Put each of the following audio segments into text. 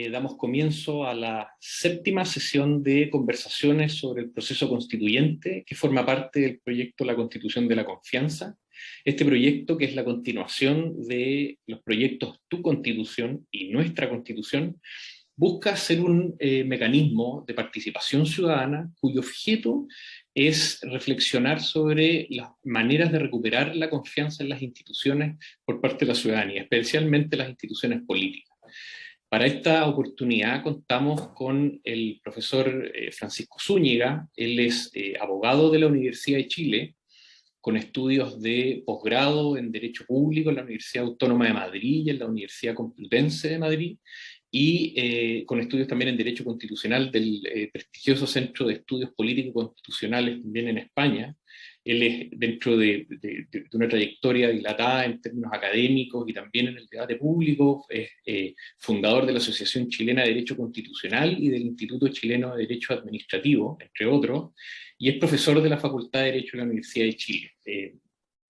damos comienzo a la séptima sesión de conversaciones sobre el proceso constituyente que forma parte del proyecto La Constitución de la Confianza. Este proyecto, que es la continuación de los proyectos Tu Constitución y Nuestra Constitución, busca ser un mecanismo de participación ciudadana cuyo objeto es reflexionar sobre las maneras de recuperar la confianza en las instituciones por parte de la ciudadanía, especialmente las instituciones políticas. Para esta oportunidad contamos con el profesor Francisco Zúñiga. Él es abogado de la Universidad de Chile, con estudios de posgrado en Derecho Público en la Universidad Autónoma de Madrid y en la Universidad Complutense de Madrid, y con estudios también en Derecho Constitucional del prestigioso Centro de Estudios Políticos y Constitucionales también en España. Él es, dentro de una trayectoria dilatada en términos académicos y también en el debate público, es fundador de la Asociación Chilena de Derecho Constitucional y del Instituto Chileno de Derecho Administrativo, entre otros, y es profesor de la Facultad de Derecho de la Universidad de Chile.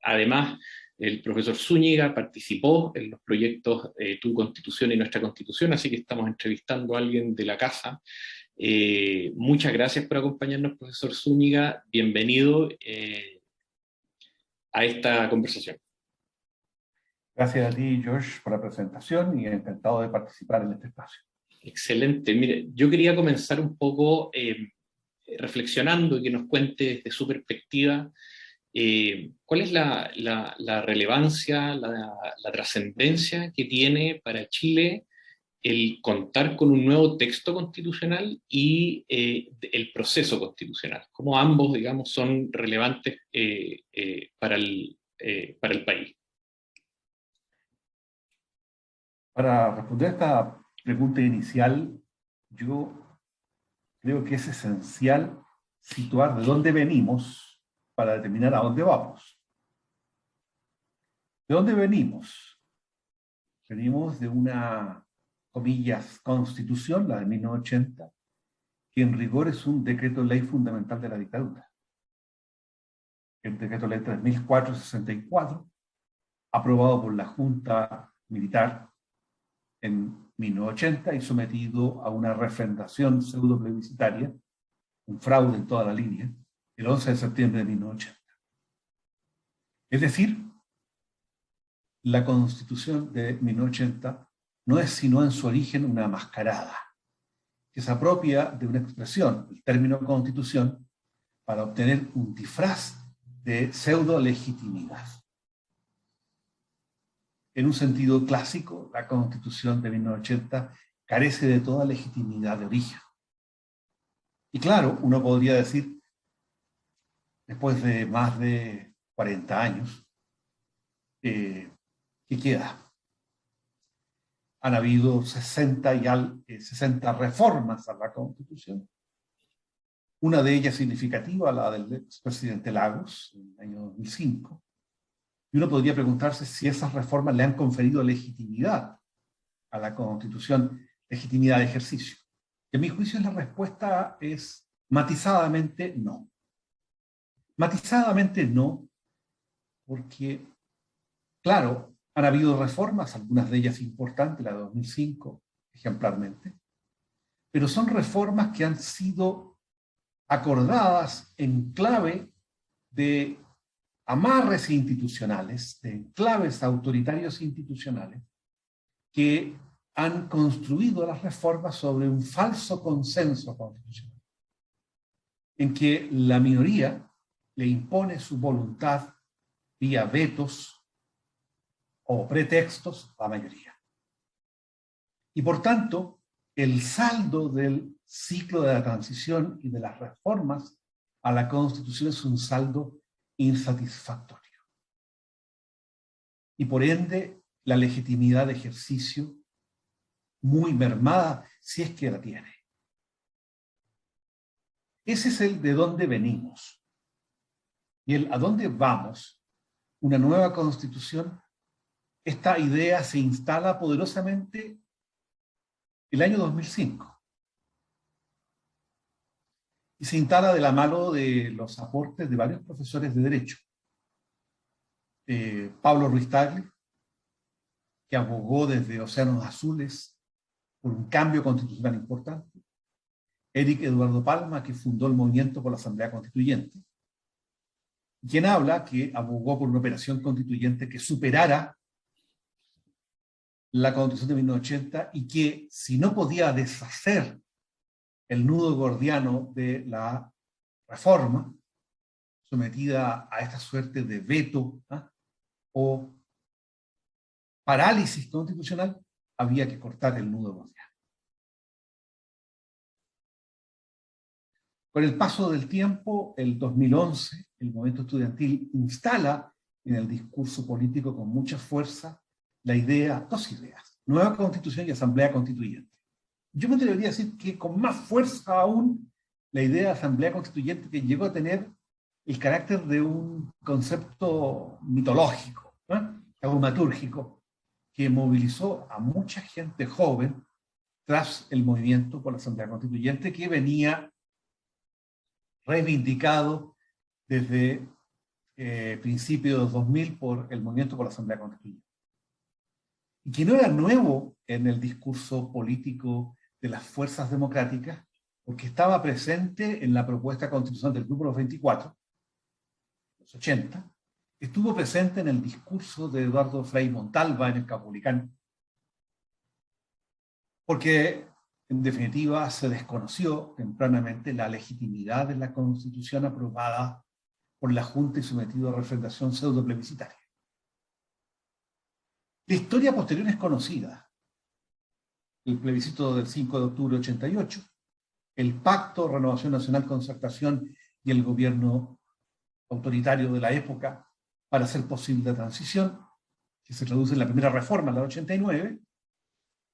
Además, el profesor Zúñiga participó en los proyectos Tu Constitución y Nuestra Constitución, así que estamos entrevistando a alguien de la casa. Muchas gracias por acompañarnos, profesor Zúñiga. Bienvenido a esta conversación. Gracias a ti, George, por la presentación y encantado de participar en este espacio. Excelente. Mire, yo quería comenzar un poco reflexionando y que nos cuente desde su perspectiva ¿cuál es la relevancia, la trascendencia que tiene para Chile el contar con un nuevo texto constitucional y el proceso constitucional? ¿Cómo ambos, digamos, son relevantes para el país? Para responder a esta pregunta inicial, yo creo que es esencial situar de dónde venimos para determinar a dónde vamos. ¿De dónde venimos? Venimos de una, comillas, constitución, la de 1980, que en rigor es un decreto ley fundamental de la dictadura. El decreto ley 3464, aprobado por la Junta Militar en 1980 y sometido a una refrendación pseudo plebiscitaria, un fraude en toda la línea, el 11 de septiembre de 1980. Es decir, la Constitución de 1980 no es sino en su origen una mascarada, que se apropia de una expresión, el término Constitución, para obtener un disfraz de pseudo-legitimidad. En un sentido clásico, la Constitución de 1980 carece de toda legitimidad de origen. Y claro, uno podría decir, después de más de 40 años, ¿qué queda? Han habido 60 60 reformas a la Constitución. Una de ellas significativa, la del expresidente Lagos, en el año 2005. Y uno podría preguntarse si esas reformas le han conferido legitimidad a la Constitución, legitimidad de ejercicio. Y a mi juicio la respuesta es matizadamente no. Matizadamente no, porque, claro, han habido reformas, algunas de ellas importantes, la de 2005, ejemplarmente, pero son reformas que han sido acordadas en clave de amarres institucionales, de enclaves autoritarios institucionales, que han construido las reformas sobre un falso consenso constitucional, en que la minoría le impone su voluntad vía vetos o pretextos a la mayoría. Y por tanto, el saldo del ciclo de la transición y de las reformas a la Constitución es un saldo insatisfactorio. Y por ende, la legitimidad de ejercicio muy mermada, si es que la tiene. Ese es el de dónde venimos. Y el a dónde vamos, una nueva Constitución, esta idea se instala poderosamente el año 2005. Y se instala de la mano de los aportes de varios profesores de Derecho. Pablo Ruiz Tagle, que abogó desde Océanos Azules por un cambio constitucional importante. Eric Eduardo Palma, que fundó el Movimiento por la Asamblea Constituyente, quien habla que abogó por una operación constituyente que superara la Constitución de 1980 y que, si no podía deshacer el nudo gordiano de la reforma, sometida a esta suerte de veto o parálisis constitucional, había que cortar el nudo gordiano. Con el paso del tiempo, el 2011, el movimiento estudiantil instala en el discurso político con mucha fuerza la idea, dos ideas: nueva constitución y asamblea constituyente. Yo me atrevería a decir que con más fuerza aún la idea de asamblea constituyente, que llegó a tener el carácter de un concepto mitológico, taumatúrgico, que movilizó a mucha gente joven tras el movimiento por la asamblea constituyente, que venía reivindicado desde principios de los 2000 por el movimiento por la asamblea constituyente. Y que no era nuevo en el discurso político de las fuerzas democráticas, porque estaba presente en la propuesta constitucional del Grupo de los 24, los 80, estuvo presente en el discurso de Eduardo Frei Montalva en el Caupolicán, porque en definitiva se desconoció tempranamente la legitimidad de la Constitución aprobada por la Junta y sometido a refrendación pseudo plebiscitaria. La historia posterior es conocida: el plebiscito del 5 de octubre de 88, el Pacto Renovación Nacional Concertación y el gobierno autoritario de la época para hacer posible la transición, que se traduce en la primera reforma, la de 89,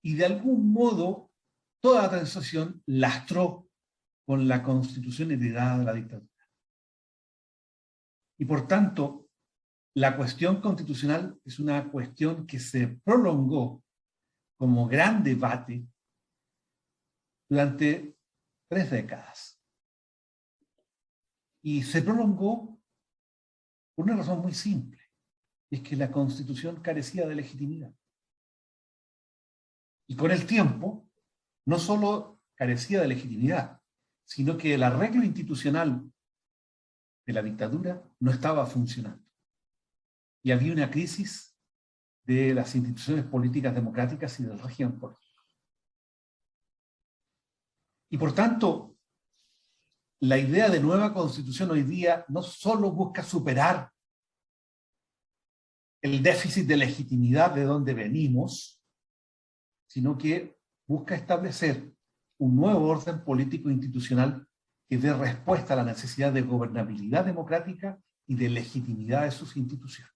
y de algún modo toda la transición lastró con la Constitución heredada de la dictadura. Y por tanto, la cuestión constitucional es una cuestión que se prolongó como gran debate durante 3 décadas. Y se prolongó por una razón muy simple: es que la Constitución carecía de legitimidad. Y con el tiempo, no solo carecía de legitimidad, sino que el arreglo institucional de la dictadura no estaba funcionando. Y había una crisis de las instituciones políticas democráticas y del régimen político. Y por tanto, la idea de nueva constitución hoy día no solo busca superar el déficit de legitimidad de donde venimos, sino que busca establecer un nuevo orden político institucional que dé respuesta a la necesidad de gobernabilidad democrática y de legitimidad de sus instituciones.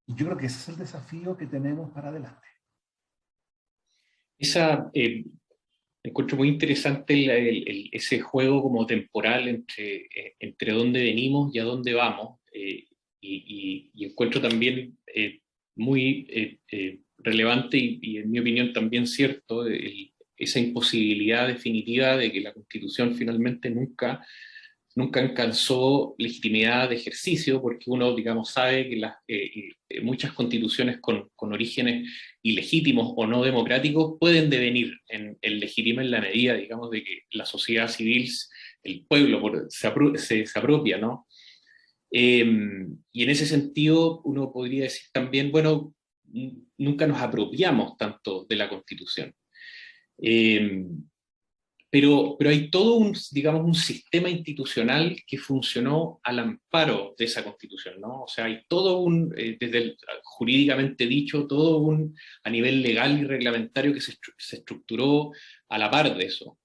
Y yo creo que ese es el desafío que tenemos para adelante. Encuentro muy interesante ese juego como temporal entre dónde venimos y a dónde vamos, y encuentro también muy relevante y en mi opinión también cierto esa imposibilidad definitiva de que la Constitución finalmente nunca alcanzó legitimidad de ejercicio, porque uno, digamos, sabe que muchas constituciones con orígenes ilegítimos o no democráticos pueden devenir en legítima en la medida, digamos, de que la sociedad civil, el pueblo, se apropia, ¿no? Y en ese sentido uno podría decir también, bueno, nunca nos apropiamos tanto de la Constitución. Pero hay todo digamos, un sistema institucional que funcionó al amparo de esa Constitución, ¿no? O sea, hay todo desde jurídicamente dicho, a nivel legal y reglamentario que se estructuró a la par de eso.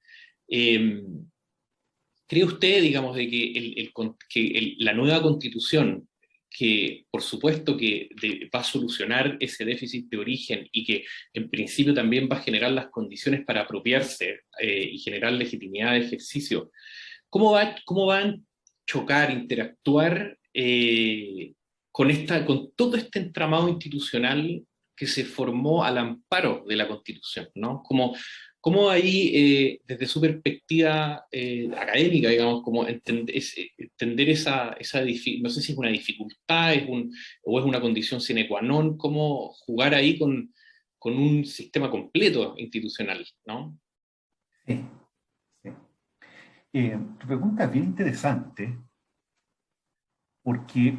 ¿Cree usted, digamos, de que la nueva Constitución, que por supuesto que va a solucionar ese déficit de origen y que en principio también va a generar las condiciones para apropiarse y generar legitimidad de ejercicio, cómo van a chocar, interactuar con todo este entramado institucional que se formó al amparo de la Constitución, ¿no? ¿Cómo ahí, desde su perspectiva académica, digamos, como entender esa no sé si es una dificultad o es una condición sine qua non, cómo jugar ahí con un sistema completo institucional, ¿no? Sí, sí. Tu pregunta es bien interesante porque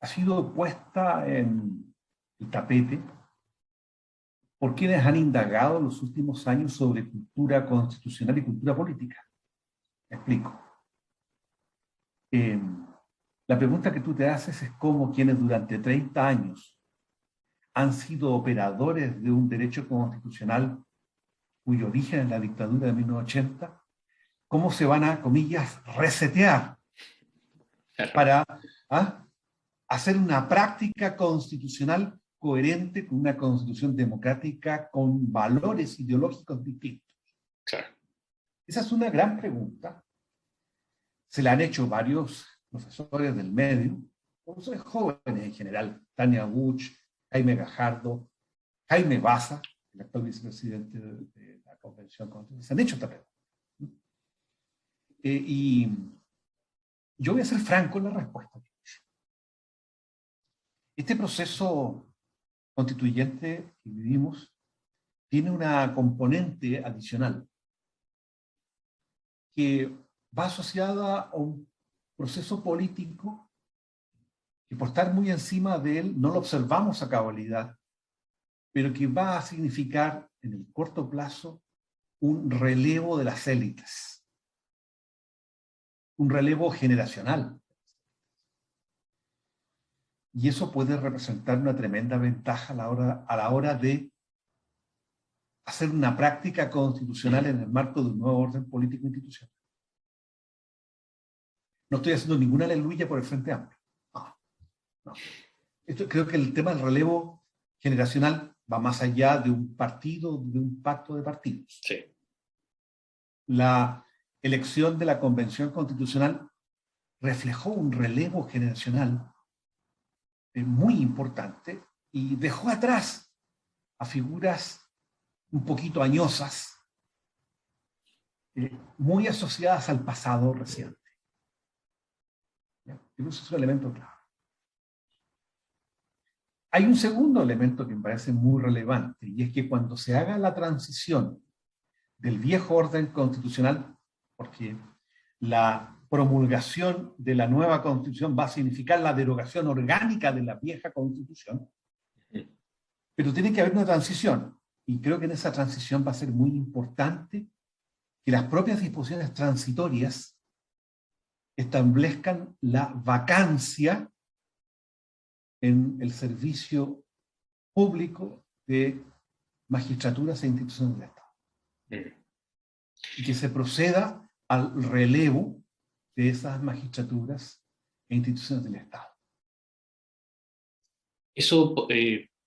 ha sido puesta en el tapete por quienes han indagado en los últimos años sobre cultura constitucional y cultura política. Me explico. La pregunta que tú te haces es cómo quienes durante 30 años han sido operadores de un derecho constitucional cuyo origen es la dictadura de 1980, cómo se van a, comillas, resetear Claro. para hacer una práctica constitucional coherente con una constitución democrática con valores ideológicos distintos. Claro. Esa es una gran pregunta. Se la han hecho varios profesores del medio, profesores jóvenes en general, Tania Buch, Jaime Gajardo, Jaime Baza, el actual vicepresidente de la Convención Constitucional. Se han hecho esta pregunta. Y yo voy a ser franco en la respuesta. Este proceso constituyente que vivimos tiene una componente adicional que va asociada a un proceso político que por estar muy encima de él no lo observamos a cabalidad, pero que va a significar en el corto plazo un relevo de las élites, un relevo generacional. Y eso puede representar una tremenda ventaja a la hora de hacer una práctica constitucional en el marco de un nuevo orden político institucional. No estoy haciendo ninguna aleluya por el Frente Amplio. No, no. Creo que el tema del relevo generacional va más allá de un partido, de un pacto de partidos. Sí. La elección de la Convención Constitucional reflejó un relevo generacional muy importante y dejó atrás a figuras un poquito añosas, muy asociadas al pasado reciente. Eso es un elemento clave. Hay un segundo elemento que me parece muy relevante, y es que cuando se haga la transición del viejo orden constitucional, porque la promulgación de la nueva constitución va a significar la derogación orgánica de la vieja constitución, pero tiene que haber una transición, y creo que en esa transición va a ser muy importante que las propias disposiciones transitorias establezcan la vacancia en el servicio público de magistraturas e instituciones del Estado. Y que se proceda al relevo de esas magistraturas e instituciones del Estado. Eso,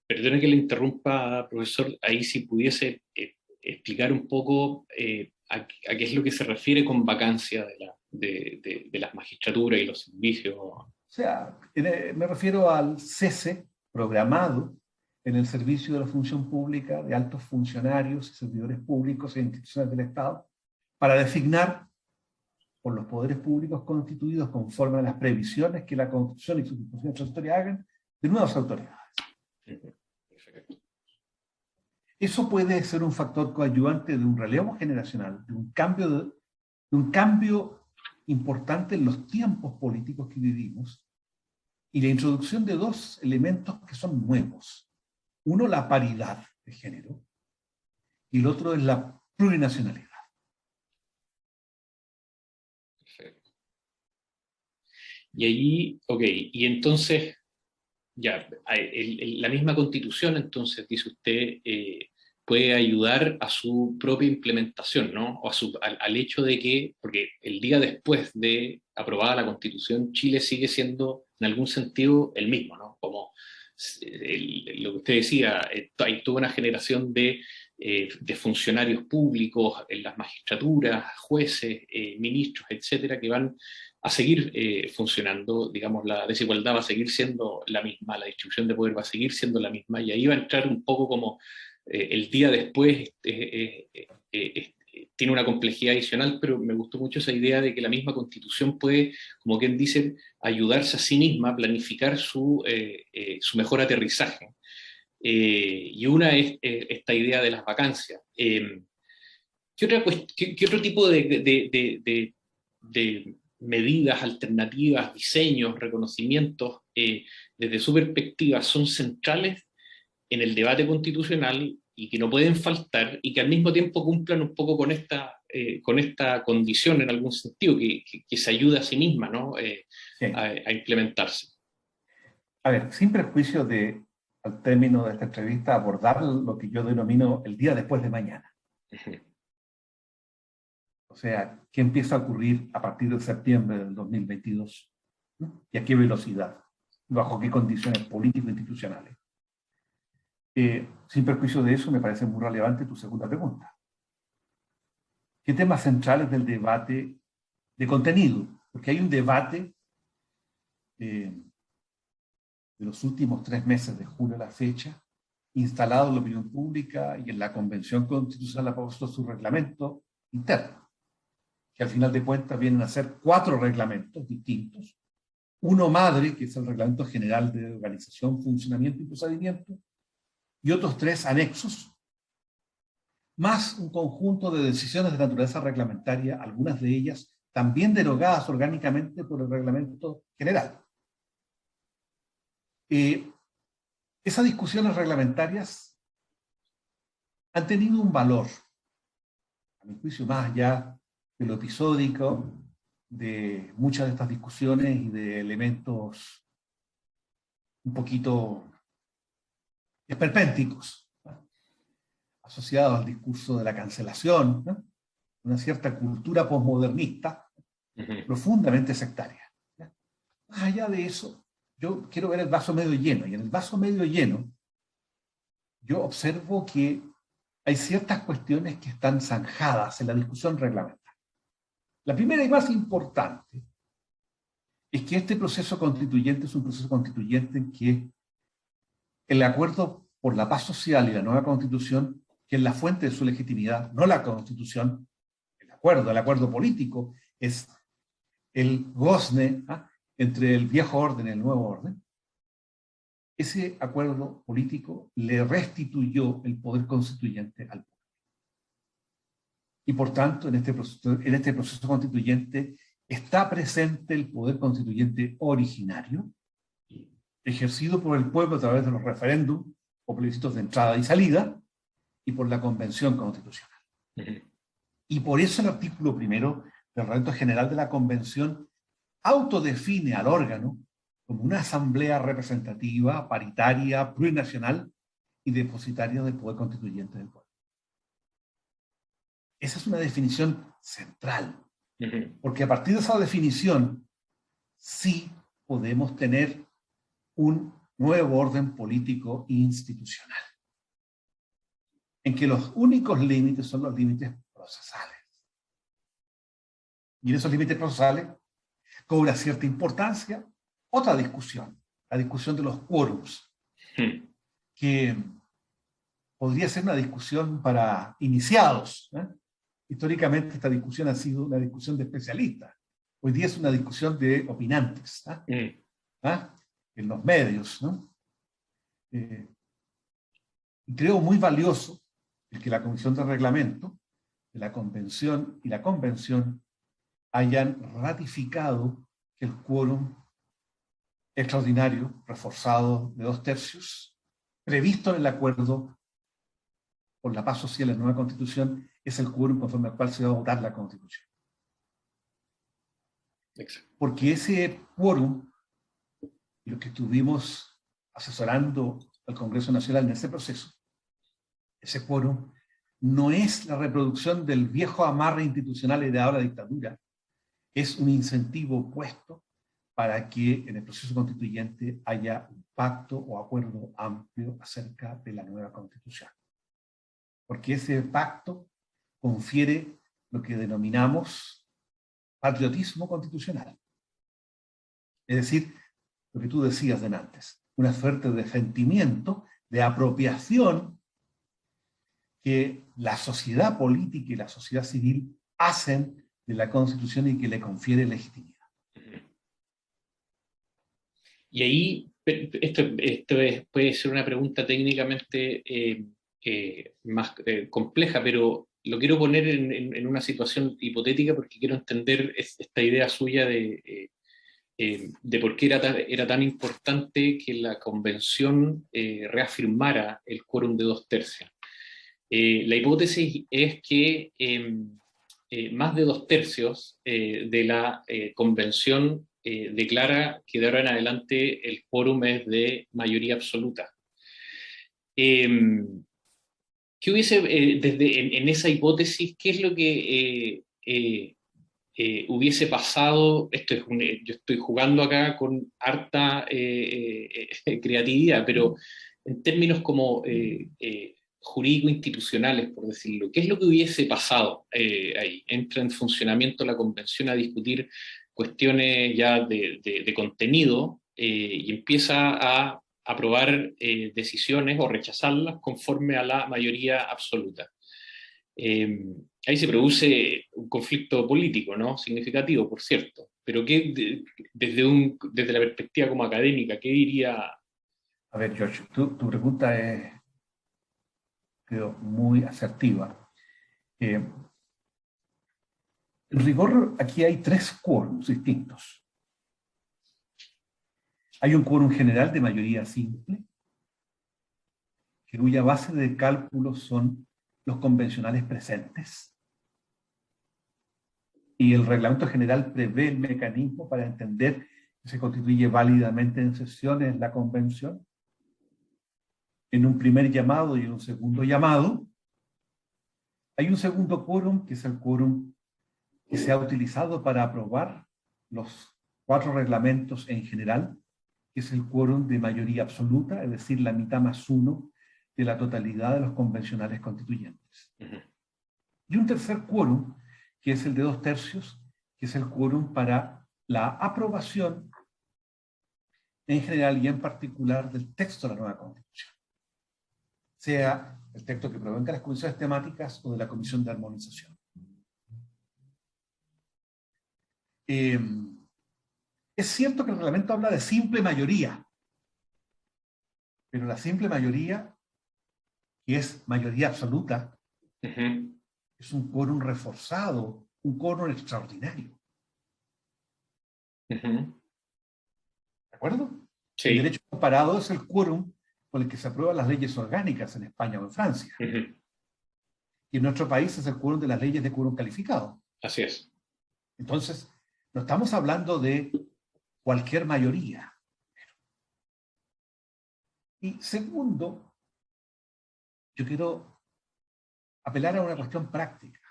perdone que le interrumpa, profesor, ahí si pudiese explicar un poco a qué es lo que se refiere con vacancia de las magistraturas y los servicios. O sea, me refiero al cese programado en el servicio de la función pública de altos funcionarios y servidores públicos e instituciones del Estado para designar por los poderes públicos constituidos conforme a las previsiones que la Constitución y sus disposiciones transitorias hagan de nuevas autoridades. Eso puede ser un factor coadyuvante de un relevo generacional, de un cambio importante en los tiempos políticos que vivimos y la introducción de dos elementos que son nuevos. Uno, la paridad de género, y el otro es la plurinacionalidad. Perfecto. Y allí, ok, y entonces, ya, la misma Constitución, entonces, dice usted, puede ayudar a su propia implementación, ¿no? O al hecho de que, porque el día después de aprobada la Constitución, Chile sigue siendo, en algún sentido, el mismo, ¿no? Como lo que usted decía, hay toda una generación de funcionarios públicos en las magistraturas, jueces, ministros, etcétera, que van a seguir funcionando, digamos, la desigualdad va a seguir siendo la misma, la distribución de poder va a seguir siendo la misma, y ahí va a entrar un poco como el día después tiene una complejidad adicional, pero me gustó mucho esa idea de que la misma Constitución puede, como quien dice, ayudarse a sí misma a planificar su mejor aterrizaje. y una es esta idea de las vacancias. ¿Qué otro tipo de medidas alternativas, diseños, reconocimientos, desde su perspectiva, son centrales en el debate constitucional y que no pueden faltar y que al mismo tiempo cumplan un poco con esta condición en algún sentido, que se ayuda a sí misma, ¿no? Sí. A implementarse? A ver, sin perjuicio al término de esta entrevista, abordar lo que yo denomino el día después de mañana. O sea, ¿qué empieza a ocurrir a partir de septiembre del 2022? ¿No? ¿Y a qué velocidad? ¿Bajo qué condiciones político-institucionales? Sin perjuicio de eso, me parece muy relevante tu segunda pregunta. ¿Qué temas centrales del debate de contenido? Porque hay un debate de los últimos 3 meses de julio a la fecha, instalado en la opinión pública y en la Convención Constitucional ha puesto su reglamento interno, que al final de cuentas vienen a ser 4 reglamentos distintos. Uno madre, que es el Reglamento General de Organización, Funcionamiento y Procedimiento, y otros 3 anexos, más un conjunto de decisiones de naturaleza reglamentaria, algunas de ellas también derogadas orgánicamente por el Reglamento General. Esas discusiones reglamentarias han tenido un valor, a mi juicio, más allá de lo episódico de muchas de estas discusiones y de elementos un poquito esperpénticos, ¿no?, asociados al discurso de la cancelación, ¿no?, una cierta cultura posmodernista profundamente sectaria, ¿no? Más allá de eso, yo quiero ver el vaso medio lleno, y en el vaso medio lleno yo observo que hay ciertas cuestiones que están zanjadas en la discusión reglamentaria. La primera y más importante es que este proceso constituyente es un proceso constituyente en que el acuerdo por la paz social y la nueva constitución, que es la fuente de su legitimidad, no la constitución, el acuerdo político, es el gozne, ¿ah?, entre el viejo orden y el nuevo orden. Ese acuerdo político le restituyó el poder constituyente al pueblo. Y por tanto, en este proceso constituyente está presente el poder constituyente originario, ejercido por el pueblo a través de los referéndums o plebiscitos de entrada y salida, y por la Convención Constitucional. Y por eso el artículo 1 del Reglamento General de la Convención autodefine al órgano como una asamblea representativa, paritaria, plurinacional y depositaria del poder constituyente del pueblo. Esa es una definición central, porque a partir de esa definición sí podemos tener un nuevo orden político institucional, en que los únicos límites son los límites procesales. Y en esos límites procesales cobra cierta importancia otra discusión, la discusión de los quórums, que podría ser una discusión para iniciados, ¿eh? Históricamente esta discusión ha sido una discusión de especialistas. Hoy día es una discusión de opinantes, ¿eh? ¿Ah? En los medios, ¿no? Y creo muy valioso el que la Comisión de Reglamento de la Convención y la Convención hayan ratificado que el quórum extraordinario, reforzado de 2/3, previsto en el acuerdo por la paz social en la nueva Constitución, es el quórum conforme al cual se va a votar la Constitución. Exacto. Porque ese quórum, y lo que estuvimos asesorando al Congreso Nacional en ese proceso, ese quórum no es la reproducción del viejo amarre institucional heredado de la dictadura, es un incentivo puesto para que en el proceso constituyente haya un pacto o acuerdo amplio acerca de la nueva Constitución. Porque ese pacto confiere lo que denominamos patriotismo constitucional. Es decir, lo que tú decías de antes, una suerte de sentimiento, de apropiación que la sociedad política y la sociedad civil hacen de la Constitución y que le confiere legitimidad. Y ahí puede ser una pregunta técnicamente más compleja, pero lo quiero poner en una situación hipotética porque quiero entender esta idea suya de por qué era tan importante que la convención reafirmara el quórum de 2/3. La hipótesis es que más de 2/3 de la convención declara que de ahora en adelante el quórum es de mayoría absoluta. Eh, ¿Qué hubiese, en esa hipótesis, qué es lo que hubiese pasado? Yo estoy jugando acá con harta creatividad, pero en términos como jurídico-institucionales, por decirlo, ¿qué es lo que hubiese pasado ahí? Entra en funcionamiento la convención a discutir cuestiones ya de contenido y empieza a aprobar decisiones o rechazarlas conforme a la mayoría absoluta. Eh, Ahí se produce un conflicto político, ¿no? Significativo, por cierto. Pero desde la perspectiva como académica, ¿qué diría? A ver, George, tu pregunta es, creo, muy asertiva. En rigor, aquí hay tres quórums distintos. Hay un quórum general de mayoría simple, cuya base de cálculo son los convencionales presentes. Y el reglamento general prevé el mecanismo para entender que se constituye válidamente en sesiones la convención, en un primer llamado y en un segundo llamado. Hay un segundo quórum, que es el quórum que se ha utilizado para aprobar los 4 reglamentos en general, que es el quórum de mayoría absoluta, es decir, la mitad más uno de la totalidad de los convencionales constituyentes. Y un tercer quórum, que es el de 2/3, que es el quórum para la aprobación en general y en particular del texto de la nueva Constitución, sea el texto que provenga de las comisiones temáticas o de la Comisión de Armonización. Es cierto que el reglamento habla de simple mayoría, pero la simple mayoría, que es mayoría absoluta, es un quórum reforzado, un quórum extraordinario. ¿De acuerdo? Sí. El derecho comparado es el quórum con el que se aprueban las leyes orgánicas en España o en Francia. Y en nuestro país es el quórum de las leyes de quórum calificado. Así es. Entonces, no estamos hablando de cualquier mayoría. Y segundo, yo quiero apelar a una cuestión práctica.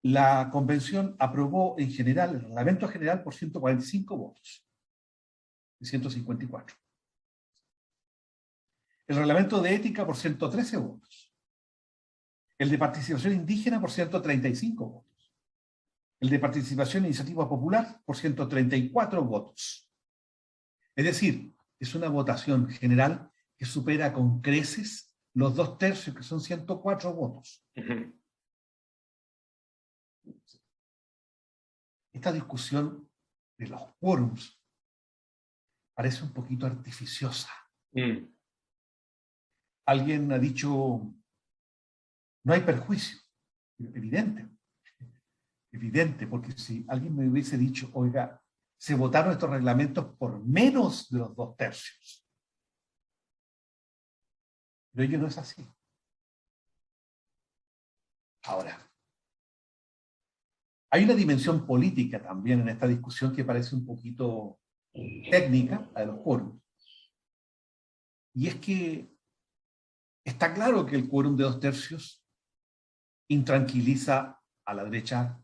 La convención aprobó en general, el reglamento general, por 145 votos, de 154. El reglamento de ética por 113 votos. El de participación indígena por 135 votos. El de participación e iniciativa popular por 134 votos. Es decir, es una votación general que supera con creces los 2/3, que son 104 votos. Esta discusión de los quórums parece un poquito artificiosa. Alguien ha dicho, no hay perjuicio. Evidente. Evidente, porque si alguien me hubiese dicho, oiga, se votaron estos reglamentos por menos de los 2/3. Pero ello no es así. Ahora, hay una dimensión política también en esta discusión que parece un poquito técnica, la de los quórums. Y es que está claro que el quórum de 2/3 intranquiliza a la derecha,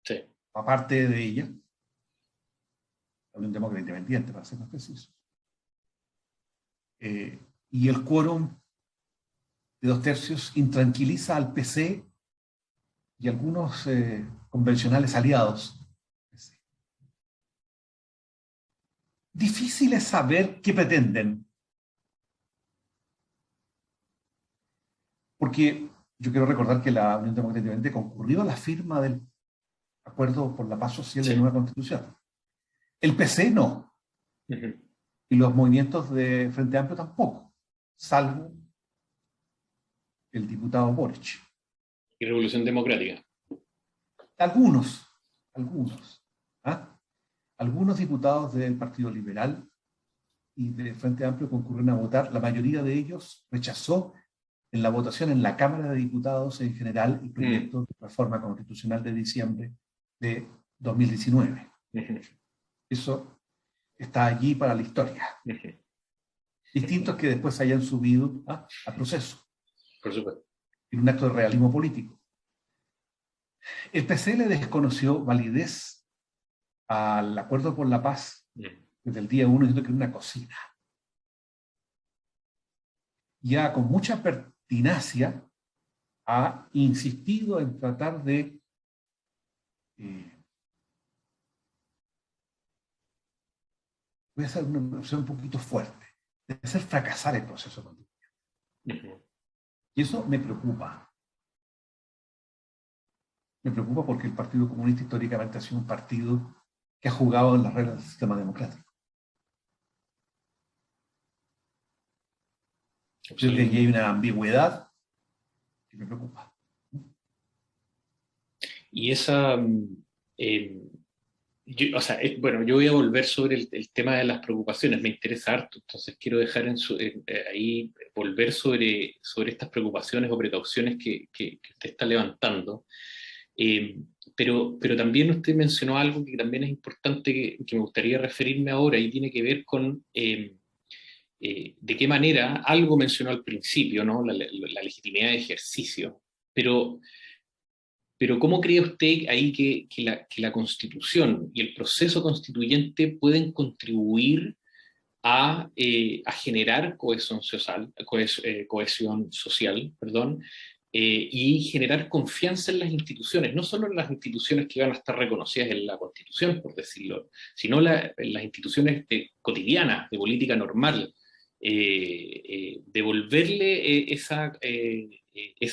sí, aparte de ella, la Unión Demócrata Independiente, para ser más preciso. Y el quórum de 2/3 intranquiliza al PC y algunos convencionales aliados. Difícil es saber qué pretenden. Porque yo quiero recordar que la Unión Demócrata Independiente concurrió a la firma del acuerdo por la paz social de la nueva Constitución. El PC no, Ujú. y los movimientos de Frente Amplio tampoco, salvo el diputado Boric. Y Revolución Democrática. Algunos, algunos, ¿ah? Algunos diputados del Partido Liberal y del Frente Amplio concurrieron a votar. La mayoría de ellos rechazó en la votación en la Cámara de Diputados en general el Mm. proyecto de reforma constitucional de diciembre de 2019. Ujú. Eso está allí para la historia. Ujú. Distintos que después hayan subido al proceso Por supuesto. en un acto de realismo político. El PC le desconoció validez al Acuerdo por la Paz Mm. desde el día 1 diciendo que era una cocina. Ya con mucha pertinacia ha insistido en tratar de voy a hacer una opción un poquito fuerte, de hacer fracasar el proceso constituyente. Ujú. Y eso me preocupa. Me preocupa porque el Partido Comunista históricamente ha sido un partido que ha jugado en las reglas del sistema democrático. Creo que aquí hay una ambigüedad que me preocupa. Y esa, o sea, bueno, yo voy a volver sobre el tema de las preocupaciones, me interesa harto, entonces quiero dejar ahí volver sobre estas preocupaciones o precauciones que usted está levantando. Eh, pero también usted mencionó algo que también es importante que me gustaría referirme ahora y tiene que ver con de qué manera, algo mencionó al principio, ¿no? La legitimidad de ejercicio, pero ¿cómo cree usted ahí que la Constitución y el proceso constituyente pueden contribuir a generar cohesión social, perdón, y generar confianza en las instituciones, no solo en las instituciones que van a estar reconocidas en la Constitución, por decirlo, sino en las instituciones cotidianas, de política normal, devolverle esa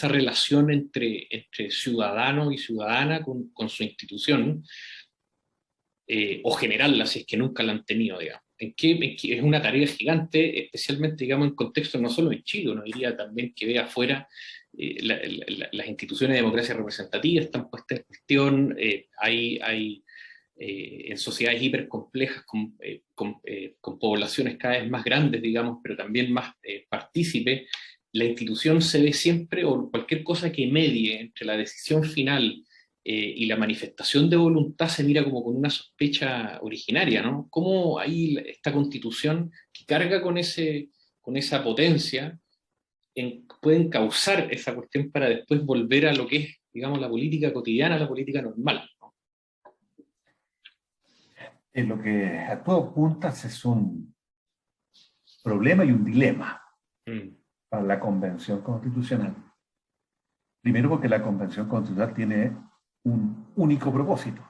relación entre ciudadano y ciudadana con su institución, o generarla si es que nunca la han tenido, digamos. Es una tarea gigante, especialmente, digamos, en contexto no solo en Chile, uno diría también que ve afuera las instituciones de democracia representativa están puestas en cuestión, hay en sociedades hipercomplejas con poblaciones cada vez más grandes, digamos, pero también más partícipes, la institución se ve siempre, o cualquier cosa que medie entre la decisión final y la manifestación de voluntad se mira como con una sospecha originaria, ¿no? ¿Cómo ahí esta constitución que carga con esa potencia pueden causar esa cuestión para después volver a lo que es, digamos, la política cotidiana, la política normal, ¿no? En lo que a todo apuntas es un problema y un dilema Mm. para la Convención Constitucional. Primero porque la Convención Constitucional tiene un único propósito: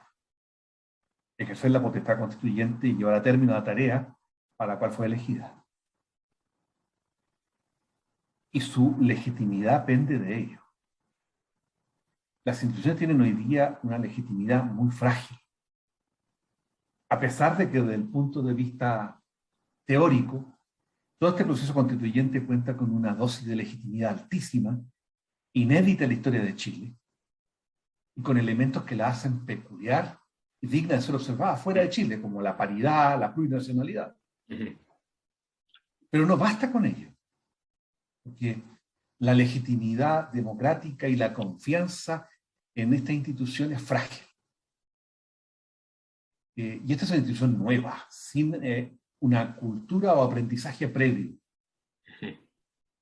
ejercer la potestad constituyente y llevar a término la tarea para la cual fue elegida. Y su legitimidad pende de ello. Las instituciones tienen hoy día una legitimidad muy frágil, a pesar de que desde el punto de vista teórico, todo este proceso constituyente cuenta con una dosis de legitimidad altísima, inédita en la historia de Chile, y con elementos que la hacen peculiar y digna de ser observada fuera de Chile, como la paridad, la plurinacionalidad. Ujú. Pero no basta con ello, porque la legitimidad democrática y la confianza en esta institución es frágil. Y esta es una institución nueva, sin una cultura o aprendizaje previo.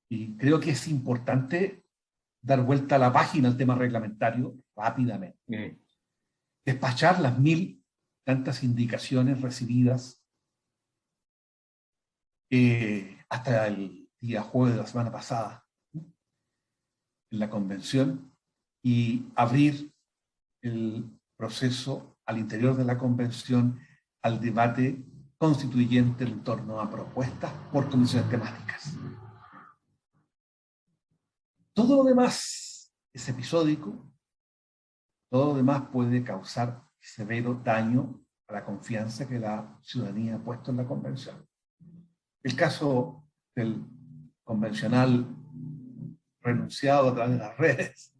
Y creo que es importante dar vuelta a la página al tema reglamentario rápidamente. Ujú. Despachar las 1000 tantas indicaciones recibidas hasta el día jueves de la semana pasada, ¿no?, en la convención, y abrir el proceso al interior de la convención al debate constituyente en torno a propuestas por comisiones temáticas. Todo lo demás es episódico, todo lo demás puede causar severo daño a la confianza que la ciudadanía ha puesto en la convención. El caso del convencional renunciado a través de las redes,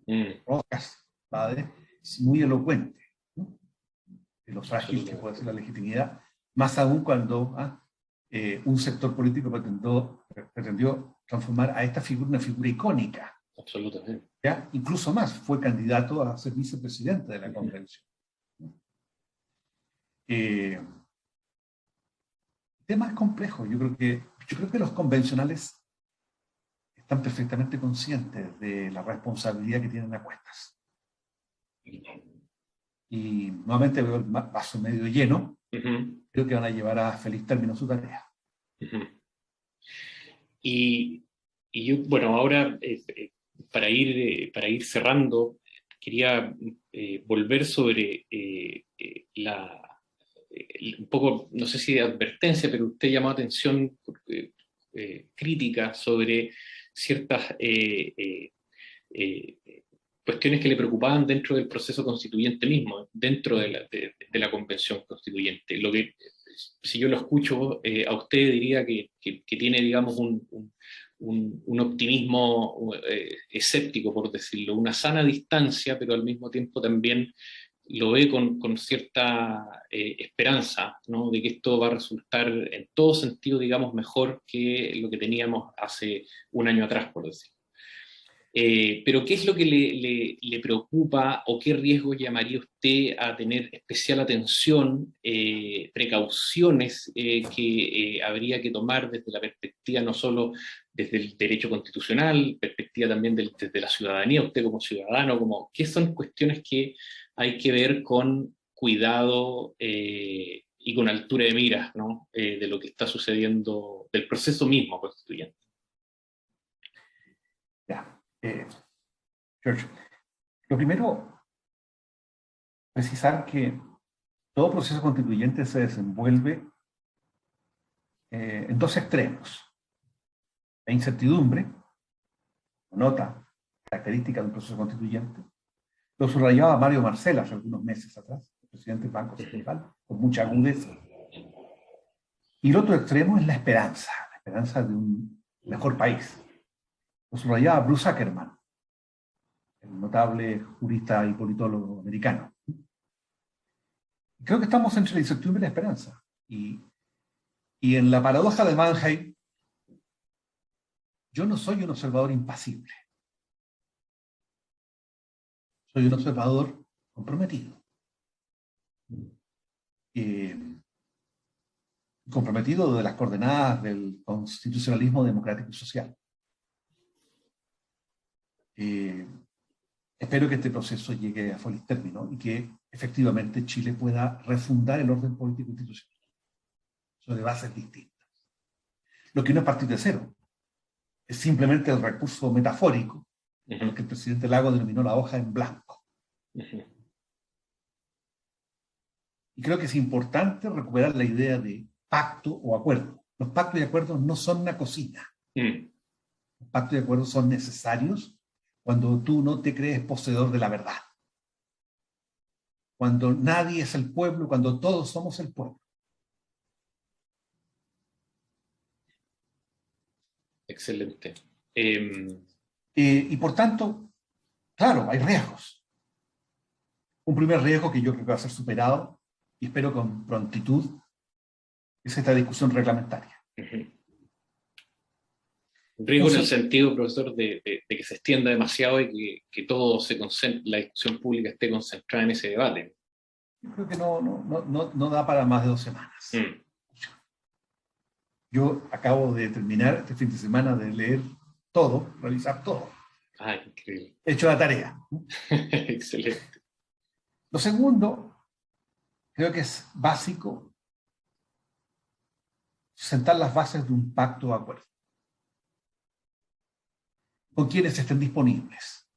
Rojas, padre, es muy elocuente, ¿no? De lo frágil que puede ser la legitimidad, más aún cuando un sector político pretendió transformar a esta figura en una figura icónica. Absolutamente. ¿Ya? Incluso más, fue candidato a ser vicepresidente de la convención. El tema es complejo. Yo creo que los convencionales están perfectamente conscientes de la responsabilidad que tienen a cuestas. Y nuevamente veo el vaso medio lleno. Creo que van a llevar a feliz término su tarea. Y yo, bueno, ahora para ir cerrando, quería volver sobre un poco, no sé si de advertencia, pero usted llamó atención crítica sobre ciertas cuestiones que le preocupaban dentro del proceso constituyente mismo, dentro de la convención constituyente. Lo que, si yo lo escucho a usted, diría que tiene, digamos, un optimismo escéptico, por decirlo, una sana distancia, pero al mismo tiempo también lo ve con cierta esperanza, ¿no? De que esto va a resultar en todo sentido, digamos, mejor que lo que teníamos hace un año atrás, por decirlo. Pero ¿qué es lo que le preocupa o qué riesgos llamaría usted a tener especial atención, precauciones que habría que tomar desde la perspectiva no solo desde el derecho constitucional, perspectiva también desde la ciudadanía, usted como ciudadano, qué son cuestiones que hay que ver con cuidado y con altura de miras, ¿no? De lo que está sucediendo, del proceso mismo constituyente? Ya. George, lo primero, precisar que todo proceso constituyente se desenvuelve en dos extremos. La incertidumbre, nota característica de un proceso constituyente, lo subrayaba Mario Marcel hace algunos meses atrás, el presidente del Banco Central, con mucha agudeza. Y el otro extremo es la esperanza de un mejor país. Lo subrayaba Bruce Ackerman, el notable jurista y politólogo americano. Creo que estamos entre la incertidumbre y la esperanza. Y en la paradoja de Mannheim, yo no soy un observador impasible. Soy un observador comprometido. Comprometido de las coordenadas del constitucionalismo democrático y social. Espero que este proceso llegue a feliz término y que efectivamente Chile pueda refundar el orden político institucional sobre bases distintas. Lo que no es partir de cero, es simplemente el recurso metafórico, lo que el presidente Lago denominó la hoja en blanco. Y creo que es importante recuperar la idea de pacto o acuerdo. Los pactos y acuerdos no son una cocina. Los pactos y acuerdos son necesarios cuando tú no te crees poseedor de la verdad. Cuando nadie es el pueblo, cuando todos somos el pueblo. Excelente. Y por tanto, claro, hay riesgos. Un primer riesgo que yo creo que va a ser superado, y espero con prontitud, es esta discusión reglamentaria. Riesgo en el sentido, profesor, de que se extienda demasiado y que todo la discusión pública esté concentrada en ese debate. Yo creo que no da para más de 2 semanas. Yo acabo de terminar este fin de semana de leer todo, revisar todo. Ah, increíble. He hecho la tarea. Excelente. Lo segundo, creo que es básico sentar las bases de un pacto o acuerdo con quienes estén disponibles.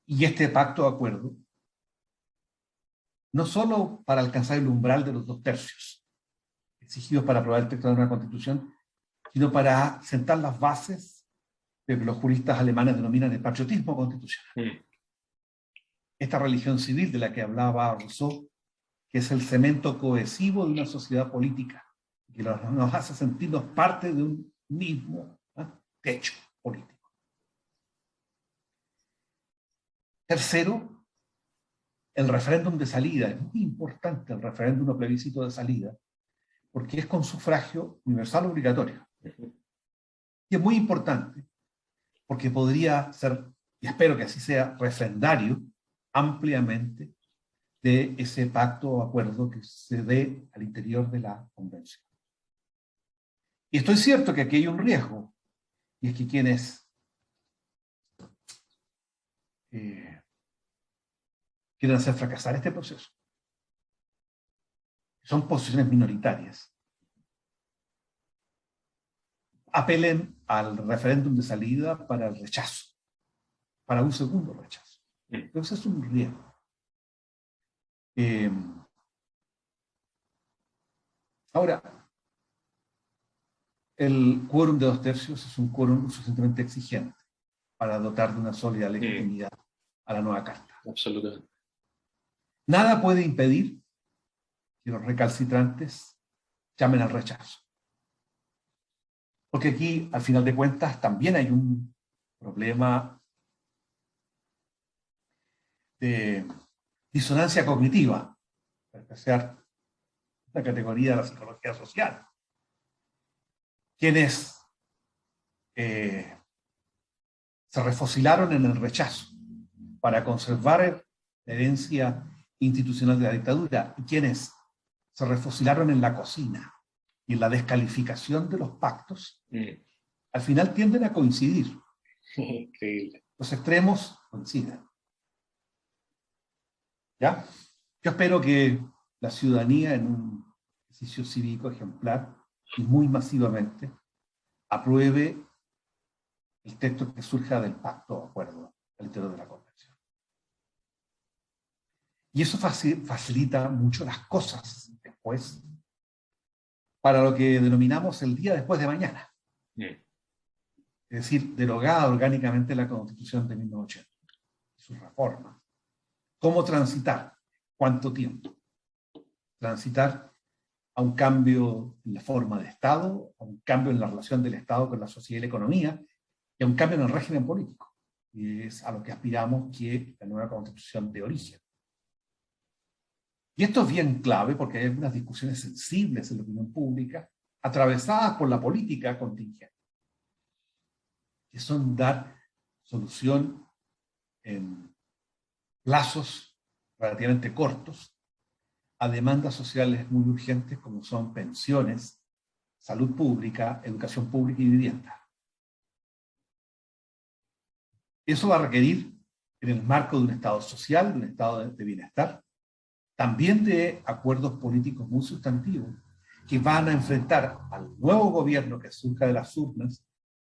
Y este pacto o acuerdo, no solo para alcanzar el umbral de los 2/3 exigidos para aprobar el texto de una constitución, sino para sentar las bases que los juristas alemanes denominan el patriotismo constitucional. Esta religión civil de la que hablaba Rousseau, que es el cemento cohesivo de una sociedad política, que nos hace sentirnos parte de un mismo techo político. Tercero, el referéndum de salida. Es muy importante el referéndum o plebiscito de salida, porque es con sufragio universal obligatorio. Y es muy importante, porque podría ser, y espero que así sea, refrendario ampliamente de ese pacto o acuerdo que se dé al interior de la convención. Y estoy cierto que aquí hay un riesgo, y es que quienes quieren hacer fracasar este proceso, son posiciones minoritarias, apelen al referéndum de salida para el rechazo, para un segundo rechazo. Entonces es un riesgo. Ahora, el quórum de 2/3 es un quórum suficientemente exigente para dotar de una sólida legitimidad a la nueva carta. Absolutamente. Nada puede impedir que los recalcitrantes llamen al rechazo. Porque aquí, al final de cuentas, también hay un problema de disonancia cognitiva, para empezar la categoría de la psicología social. Quienes se refocilaron en el rechazo para conservar la herencia institucional de la dictadura, y quienes se refocilaron en la cocina y en la descalificación de los pactos, al final tienden a coincidir. Increíble. Los extremos coinciden. ¿Ya? Yo espero que la ciudadanía, en un ejercicio cívico ejemplar y muy masivamente, apruebe el texto que surja del pacto o acuerdo al interior de la convención. Y eso facilita mucho las cosas después para lo que denominamos el día después de mañana. Es decir, derogada orgánicamente la Constitución de 1980 y sus reformas. ¿Cómo transitar? ¿Cuánto tiempo? Transitar a un cambio en la forma de Estado, a un cambio en la relación del Estado con la sociedad y la economía, y a un cambio en el régimen político. Y es a lo que aspiramos que la nueva Constitución de origen. Y esto es bien clave porque hay algunas discusiones sensibles en la opinión pública, atravesadas por la política contingente, que son dar solución en plazos relativamente cortos a demandas sociales muy urgentes como son pensiones, salud pública, educación pública y vivienda. Eso va a requerir, en el marco de un Estado social, de un Estado de bienestar, también de acuerdos políticos muy sustantivos que van a enfrentar al nuevo gobierno que surja de las urnas,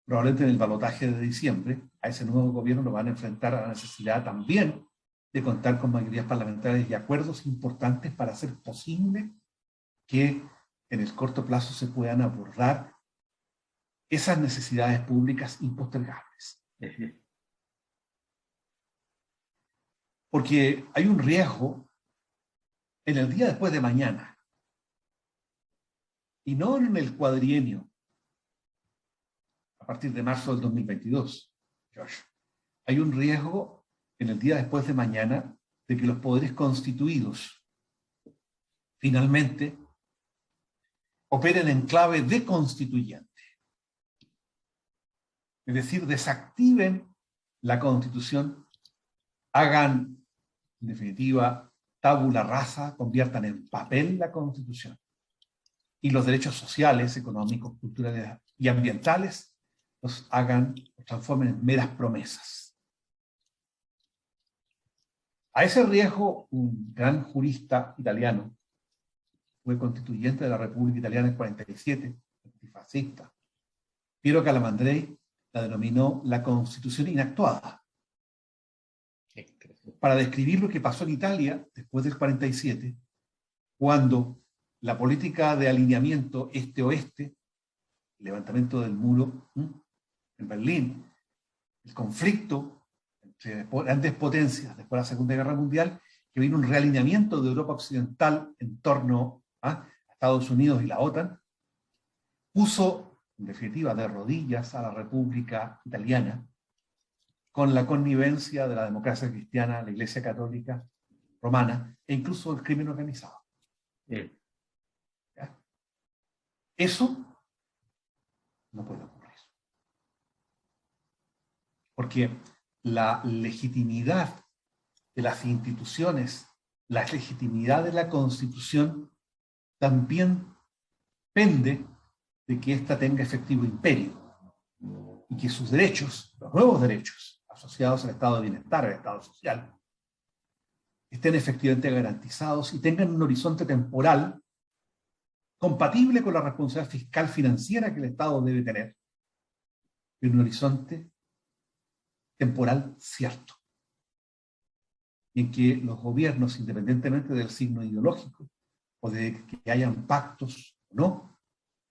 probablemente en el balotaje de diciembre. A ese nuevo gobierno lo van a enfrentar a la necesidad también de contar con mayorías parlamentarias y acuerdos importantes para hacer posible que en el corto plazo se puedan abordar esas necesidades públicas impostergables. Porque hay un riesgo en el día después de mañana, y no en el cuadrienio, a partir de marzo del 2022, Josh. Hay un riesgo en el día después de mañana de que los poderes constituidos finalmente operen en clave de constituyente. Es decir, desactiven la Constitución, hagan, en definitiva, tabula rasa, conviertan en papel la Constitución. Y los derechos sociales, económicos, culturales y ambientales los transformen en meras promesas. A ese riesgo, un gran jurista italiano, fue constituyente de la República Italiana en 1947, antifascista, Piero Calamandrei, la denominó la Constitución inactuada, para describir lo que pasó en Italia después del 47, cuando la política de alineamiento este-oeste, levantamiento del muro en Berlín, el conflicto entre grandes potencias después de la Segunda Guerra Mundial, que vino un realineamiento de Europa Occidental en torno a Estados Unidos y la OTAN, puso, en definitiva, de rodillas a la República Italiana, con la connivencia de la democracia cristiana, la Iglesia Católica Romana, e incluso el crimen organizado. ¿Ya? Eso no puede ocurrir. Porque la legitimidad de las instituciones, la legitimidad de la Constitución, también pende de que ésta tenga efectivo imperio y que sus derechos, los nuevos derechos asociados al estado de bienestar, al estado social, estén efectivamente garantizados y tengan un horizonte temporal compatible con la responsabilidad fiscal financiera que el Estado debe tener, y un horizonte temporal cierto, y en que los gobiernos, independientemente del signo ideológico o de que hayan pactos o no,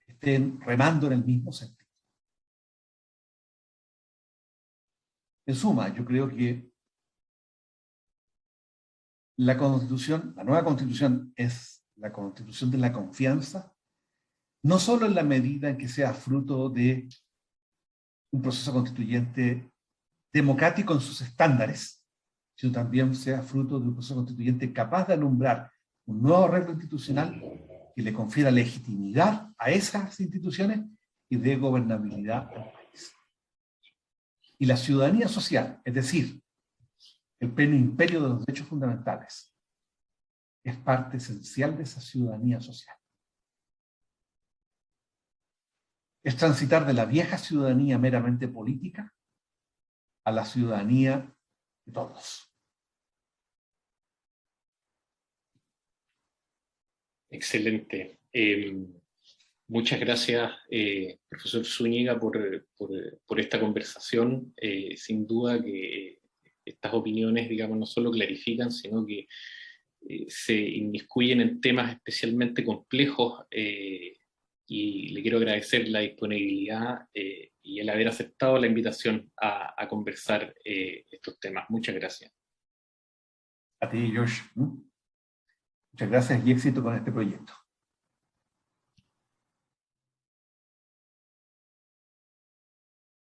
estén remando en el mismo sentido. En suma, yo creo que la Constitución, la nueva Constitución, es la Constitución de la confianza, no solo en la medida en que sea fruto de un proceso constituyente democrático en sus estándares, sino también sea fruto de un proceso constituyente capaz de alumbrar un nuevo arreglo institucional que le confiera legitimidad a esas instituciones y dé gobernabilidad al país. Y la ciudadanía social, es decir, el pleno imperio de los derechos fundamentales, es parte esencial de esa ciudadanía social. Es transitar de la vieja ciudadanía meramente política a la ciudadanía de todos. Excelente. Muchas gracias, profesor Zúñiga, por esta conversación. Sin duda que estas opiniones, digamos, no solo clarifican, sino que se inmiscuyen en temas especialmente complejos, y le quiero agradecer la disponibilidad y el haber aceptado la invitación a conversar estos temas. Muchas gracias. A ti, Josh. Muchas gracias y éxito con este proyecto.